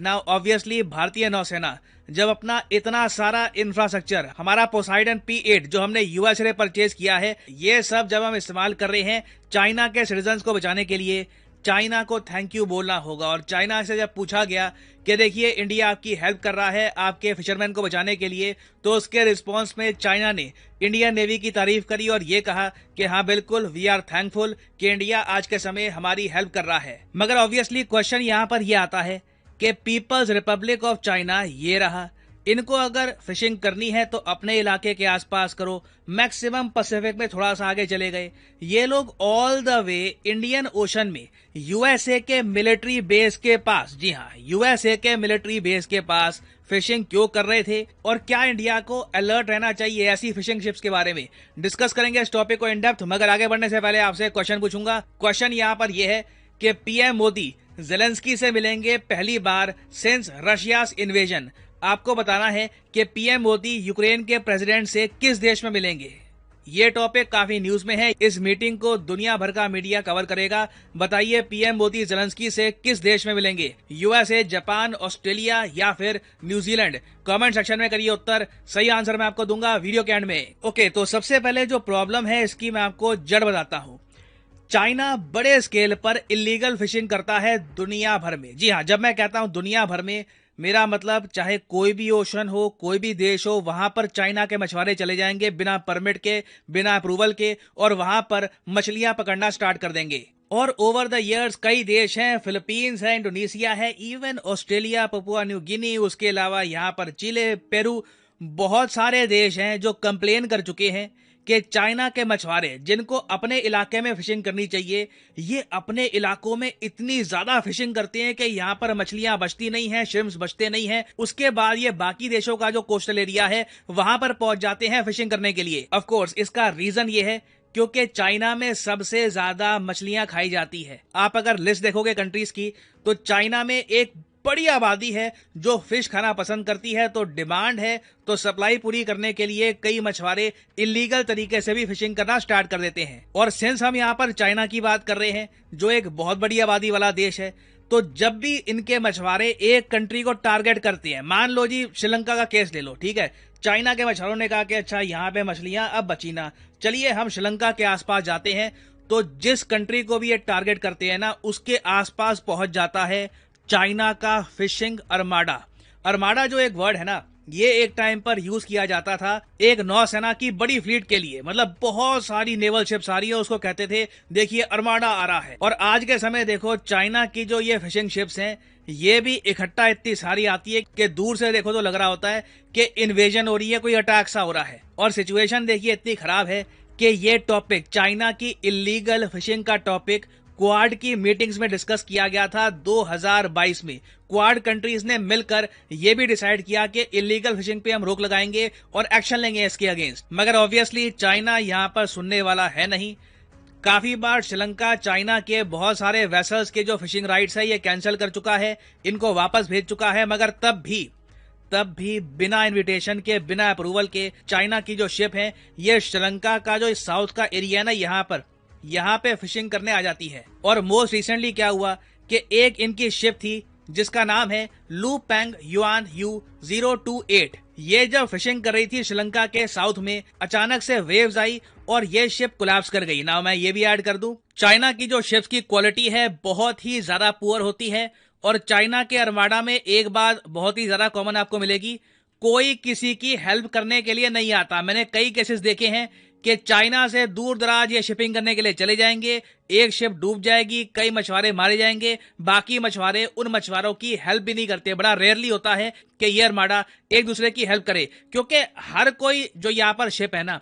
Now obviously भारतीय नौसेना जब अपना इतना सारा इंफ्रास्ट्रक्चर, हमारा पोसाइडन P8 जो हमने यूएस से परचेज किया है, ये सब जब हम इस्तेमाल कर रहे हैं चाइना के सिटीजन्स को बचाने के लिए, चाइना को थैंक यू बोलना होगा। और चाइना से जब पूछा गया कि देखिए इंडिया आपकी हेल्प कर रहा है आपके फिशरमैन को बचाने के लिए, तो उसके रिस्पॉन्स में चाइना ने इंडियन नेवी की तारीफ करी और ये कहा कि हाँ बिल्कुल वी आर थैंकफुल कि इंडिया आज के समय हमारी हेल्प कर रहा है। मगर ऑब्वियसली क्वेश्चन यहाँ पर यह आता है कि पीपल्स रिपब्लिक ऑफ चाइना ये रहा, इनको अगर फिशिंग करनी है तो अपने इलाके के आसपास करो, मैक्सिमम पैसिफिक में थोड़ा सा आगे चले गए। ये लोग all the way Indian ocean में यूएसए के मिलिट्री बेस के पास, जी हाँ यूएसए के मिलिट्री बेस के पास फिशिंग क्यों कर रहे थे और क्या इंडिया को अलर्ट रहना चाहिए ऐसी फिशिंग शिप्स के बारे में डिस्कस करेंगे इस टॉपिक को इन डेप्थ। मगर आगे बढ़ने से पहले आपसे क्वेश्चन पूछूंगा। क्वेश्चन यहाँ पर यह है कि पीएम मोदी जेलेंस्की से मिलेंगे पहली बार सिंस रशियास इन्वेजन। आपको बताना है कि पीएम मोदी यूक्रेन के प्रेसिडेंट से किस देश में मिलेंगे। ये टॉपिक काफी न्यूज में है, इस मीटिंग को दुनिया भर का मीडिया कवर करेगा। बताइए पीएम मोदी जेलेंस्की से किस देश में मिलेंगे, यूएसए, जापान, ऑस्ट्रेलिया या फिर न्यूजीलैंड? कमेंट सेक्शन में करिए उत्तर, सही आंसर मैं आपको दूंगा वीडियो के एंड में। ओके, तो सबसे पहले जो प्रॉब्लम है इसकी मैं आपको जड़ बताता हूँ। चाइना बड़े स्केल पर इलीगल फिशिंग करता है दुनिया भर में। जी हाँ, जब मैं कहता हूं दुनिया भर में, मेरा मतलब चाहे कोई भी ओशन हो, कोई भी देश हो, वहां पर चाइना के मछुआरे चले जाएंगे बिना परमिट के, बिना अप्रूवल के, और वहां पर मछलियां पकड़ना स्टार्ट कर देंगे। और ओवर द इयर्स कई देश हैं, फिलीपींस है, इंडोनेशिया है, even Australia, Papua New Guinea, उसके अलावा यहाँ पर चिले, पेरू, बहुत सारे देश हैं जो कंप्लेन कर चुके हैं कि चाइना के मछुआरे जिनको अपने इलाके में फिशिंग करनी चाहिए, ये अपने इलाकों में इतनी ज्यादा फिशिंग करते हैं कि यहाँ पर मछलियां बचती नहीं हैं, श्रिम्प्स बचते नहीं हैं। उसके बाद ये बाकी देशों का जो कोस्टल एरिया है वहां पर पहुंच जाते हैं फिशिंग करने के लिए। ऑफ कोर्स इसका रीजन ये है क्योंकि चाइना में सबसे ज्यादा मछलियां खाई जाती है। आप अगर लिस्ट देखोगे कंट्रीज की तो चाइना में एक बड़ी आबादी है जो फिश खाना पसंद करती है, तो डिमांड है तो सप्लाई पूरी करने के लिए कई मछुआरे इलीगल तरीके से भी फिशिंग करना स्टार्ट कर देते हैं। और सिंस हम यहाँ पर चाइना की बात कर रहे हैं जो एक बहुत बड़ी आबादी वाला देश है, तो जब भी इनके मछुआरे एक कंट्री को टारगेट करते हैं, मान लो जी श्रीलंका का केस ले लो, ठीक है, चाइना के मछुआरों ने कहा कि अच्छा यहाँ पे मछलियां अब बची ना, चलिए हम श्रीलंका के आसपास जाते हैं, तो जिस कंट्री को भी ये टारगेट करते हैं ना उसके आसपास पहुंच जाता है चाइना का फिशिंग अर्माडा। अर्माडा जो एक वर्ड है ना, ये एक टाइम पर यूज किया जाता था एक नौसेना की बड़ी फ्लीट के लिए, मतलब बहुत सारी नेवल शिप्स आ रही है उसको कहते थे देखिए अर्माडा आ रहा है। और आज के समय देखो चाइना की जो ये फिशिंग शिप्स हैं ये भी इकट्ठा इतनी सारी आती है कि दूर से देखो तो लग रहा होता है कि इन्वेजन हो रही है, कोई अटैक सा हो रहा है। और सिचुएशन देखिए इतनी खराब है कि ये टॉपिक, चाइना की इलीगल फिशिंग का टॉपिक, क्वाड की मीटिंग्स में डिस्कस किया गया था 2022 में। क्वाड कंट्रीज ने मिलकर यह भी डिसाइड किया कि इलीगल फिशिंग पे हम रोक लगाएंगे और एक्शन लेंगे इसके अगेंस्ट। मगर ऑब्वियसली चाइना यहां पर सुनने वाला है नहीं। काफी बार श्रीलंका चाइना के बहुत सारे वेसल्स के जो फिशिंग राइट्स है ये कैंसिल कर चुका है, इनको वापस भेज चुका है, मगर तब भी बिना इनविटेशन के, बिना अप्रूवल के चाइना की जो शिप है ये श्रीलंका का जो साउथ का एरिया है ना यहाँ पे फिशिंग करने आ जाती है। और मोस्ट रिसेंटली क्या हुआ कि एक इनकी शिप थी जिसका नाम है लू पेंग युआन यू 028। ये जब फिशिंग कर रही थी श्रीलंका के साउथ में, अचानक से वेव्स आई और ये शिप कोलैप्स कर गई। ना मैं ये भी ऐड कर दूं, चाइना की जो शिप्स की क्वालिटी है बहुत ही ज्यादा पुअर होती है। और चाइना के अर्माडा में एक बात बहुत ही ज्यादा कॉमन आपको मिलेगी, कोई किसी की हेल्प करने के लिए नहीं आता। मैंने कई केसेस देखे हैं कि चाइना से दूर दराज ये शिपिंग करने के लिए चले जाएंगे, एक शिप डूब जाएगी, कई मछुआरे मारे जाएंगे, बाकी मछुआरे उन मछुआरों की हेल्प भी नहीं करते। बड़ा रेयरली होता है कि ये अर्माडा एक दूसरे की हेल्प करे, क्योंकि हर कोई जो यहाँ पर शिप है ना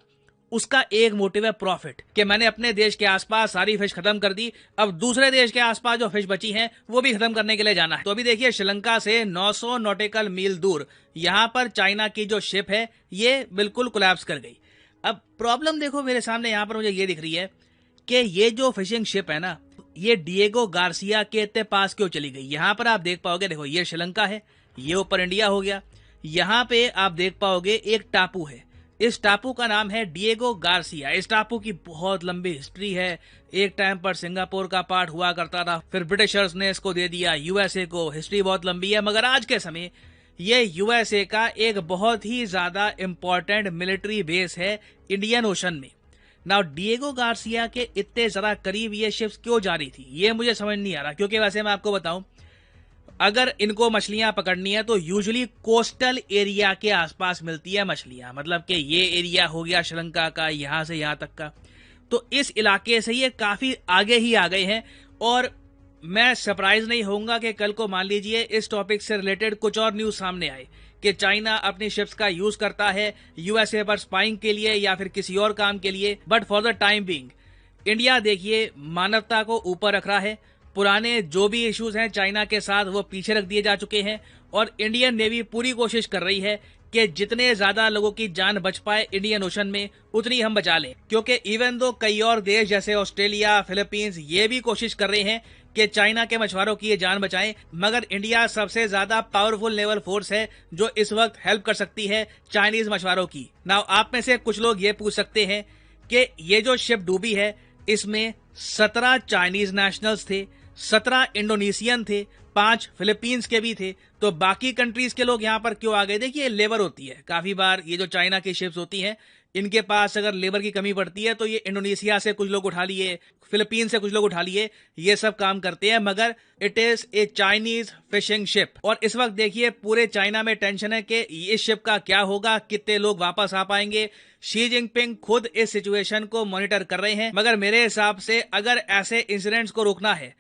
उसका एक मोटिव है प्रॉफिट, कि मैंने अपने देश के आसपास सारी फिश खत्म कर दी, अब दूसरे देश के आसपास जो फिश बची हैं वो भी खत्म करने के लिए जाना है। तो अभी देखिए श्रीलंका से 900 नॉटिकल मील दूर यहाँ पर चाइना की जो शिप है ये बिल्कुल कोलैप्स कर गई। अब प्रॉब्लम देखो मेरे सामने यहाँ पर मुझे ये दिख रही है कि ये जो फिशिंग शिप है ना ये डिएगो गार्सिया के इतने पास क्यों चली गई। यहाँ पर आप देख पाओगे, देखो ये श्रीलंका है, ये ऊपर इंडिया हो गया, यहाँ पे आप देख पाओगे एक टापू है इस टापू का नाम है डिएगो गार्सिया। इस टापू की बहुत लंबी हिस्ट्री है। एक टाइम पर सिंगापुर का पार्ट हुआ करता था, फिर ब्रिटिशर्स ने इसको दे दिया यूएसए को। हिस्ट्री बहुत लंबी है, मगर आज के समय ये यूएसए का एक बहुत ही ज्यादा इंपॉर्टेंट मिलिट्री बेस है इंडियन ओशन में। नाउ डिएगो गार्सिया के इतने ज्यादा करीब ये शिप्स क्यों जा रही थी, ये मुझे समझ नहीं आ रहा। क्योंकि वैसे मैं आपको बताऊं, अगर इनको मछलियां पकड़नी है तो यूजुअली कोस्टल एरिया के आसपास मिलती है मछलियां। मतलब कि ये एरिया हो गया श्रीलंका का, यहां से यहां तक का, तो इस इलाके से ये काफी आगे ही आ गए हैं। और मैं सरप्राइज नहीं होऊंगा कि कल को मान लीजिए इस टॉपिक से रिलेटेड कुछ और न्यूज सामने आए कि चाइना अपनी शिप्स का यूज करता है यूएसए पर स्पाइंग के लिए या फिर किसी और काम के लिए। But for the time being India देखिए मानवता को ऊपर रख रहा है। पुराने जो भी इश्यूज हैं चाइना के साथ वो पीछे रख दिए जा चुके हैं, और इंडियन नेवी पूरी कोशिश कर रही है कि जितने ज्यादा लोगों की जान बच पाए इंडियन ओशन में उतनी हम बचा लें। क्योंकि इवन दो कई और देश जैसे ऑस्ट्रेलिया, फिलीपींस ये भी कोशिश कर रहे हैं कि चाइना के मछुआरों की ये जान बचाएं, मगर इंडिया सबसे ज्यादा पावरफुल नेवल फोर्स है जो इस वक्त हेल्प कर सकती है चाइनीज मछुआरों की। नाउ आप में से कुछ लोग ये पूछ सकते हैं कि ये जो शिप डूबी है इसमें 17 चाइनीज नेशनल्स थे, 17 इंडोनेशियन थे, 5 फिलीपींस के भी थे, तो बाकी कंट्रीज के लोग यहाँ पर क्यों आ गए? देखिए लेबर होती है, काफी बार ये जो चाइना की शिप्स होती हैं इनके पास अगर लेबर की कमी पड़ती है तो ये इंडोनेशिया से कुछ लोग उठा लिए, फिलीपींस से कुछ लोग उठा लिए, ये सब काम करते हैं। मगर it is a Chinese fishing ship, और इस वक्त देखिए पूरे चाइना में टेंशन है कि इस शिप का क्या होगा, कितने लोग वापस आ पाएंगे। शी जिनपिंग खुद इस सिचुएशन को मॉनिटर कर रहे हैं, मगर मेरे हिसाब से अगर ऐसे इंसिडेंट्स को रोकना है,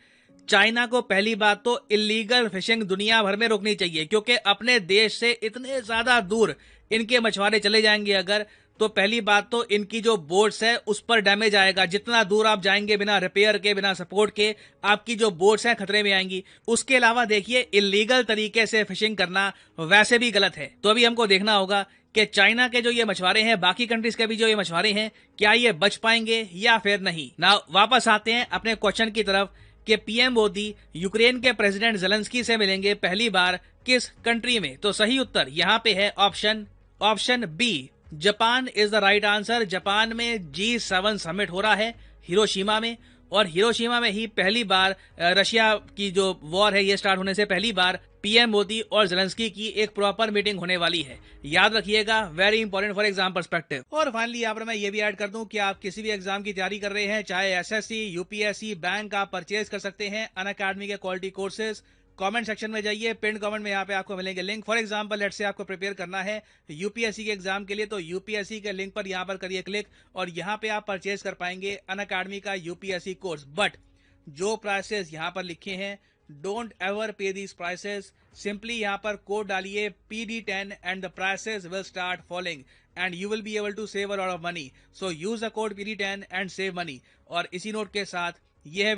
चाइना को पहली बात तो इलीगल फिशिंग दुनिया भर में रोकनी चाहिए। क्योंकि अपने देश से इतने ज्यादा दूर इनके मछुआरे चले जाएंगे अगर, तो पहली बात तो इनकी जो बोट्स है उस पर डैमेज आएगा। जितना दूर आप जाएंगे बिना रिपेयर के, बिना सपोर्ट के, आपकी जो बोट्स हैं खतरे में आएंगी। उसके अलावा देखिए इलीगल तरीके से फिशिंग करना वैसे भी गलत है। तो अभी हमको देखना होगा कि चाइना के जो ये मछुआरे हैं, बाकी कंट्रीज के भी जो ये मछुआरे हैं, क्या ये बच पाएंगे या फिर नहीं। ना वापस आते हैं अपने क्वेश्चन की तरफ कि पीएम मोदी यूक्रेन के प्रेसिडेंट ज़ेलेंस्की से मिलेंगे पहली बार किस कंट्री में? तो सही उत्तर यहाँ पे है option B, Japan is the right answer. Japan में G7 समिट हो रहा है हिरोशिमा में, और हिरोशिमा में ही पहली बार रशिया की जो वॉर है ये स्टार्ट होने से पहली बार पीएम मोदी और ज़ेलेंस्की की एक प्रॉपर मीटिंग होने वाली है। याद रखिएगा, very important for exam perspective. और फाइनली यहाँ पर मैं ये भी ऐड कर दूं कि आप किसी भी एग्जाम की तैयारी कर रहे हैं, चाहे एसएससी, यूपीएससी, बैंक, आप परचेज कर सकते हैं अनअकैडमी के क्वालिटी कोर्सेज। कमेंट सेक्शन में जाइए, पिन कमेंट में यहाँ पे आपको मिलेंगे link. For example let's say आपको प्रिपेयर करना है यूपीएससी के एग्जाम के लिए, तो यूपीएससी के लिंक पर यहाँ पर करिए क्लिक, और यहाँ पे आप परचेज कर पाएंगे अनअकैडमी का यूपीएससी कोर्स। बट जो प्राइसेस यहाँ पर लिखे हैं, don't ever pay these prices. Simply यहाँ पर कोड डालिए PD10 and the prices will start falling and you will be able to save a lot of money. So use the code PD10 and save money. और इसी note के साथ ये है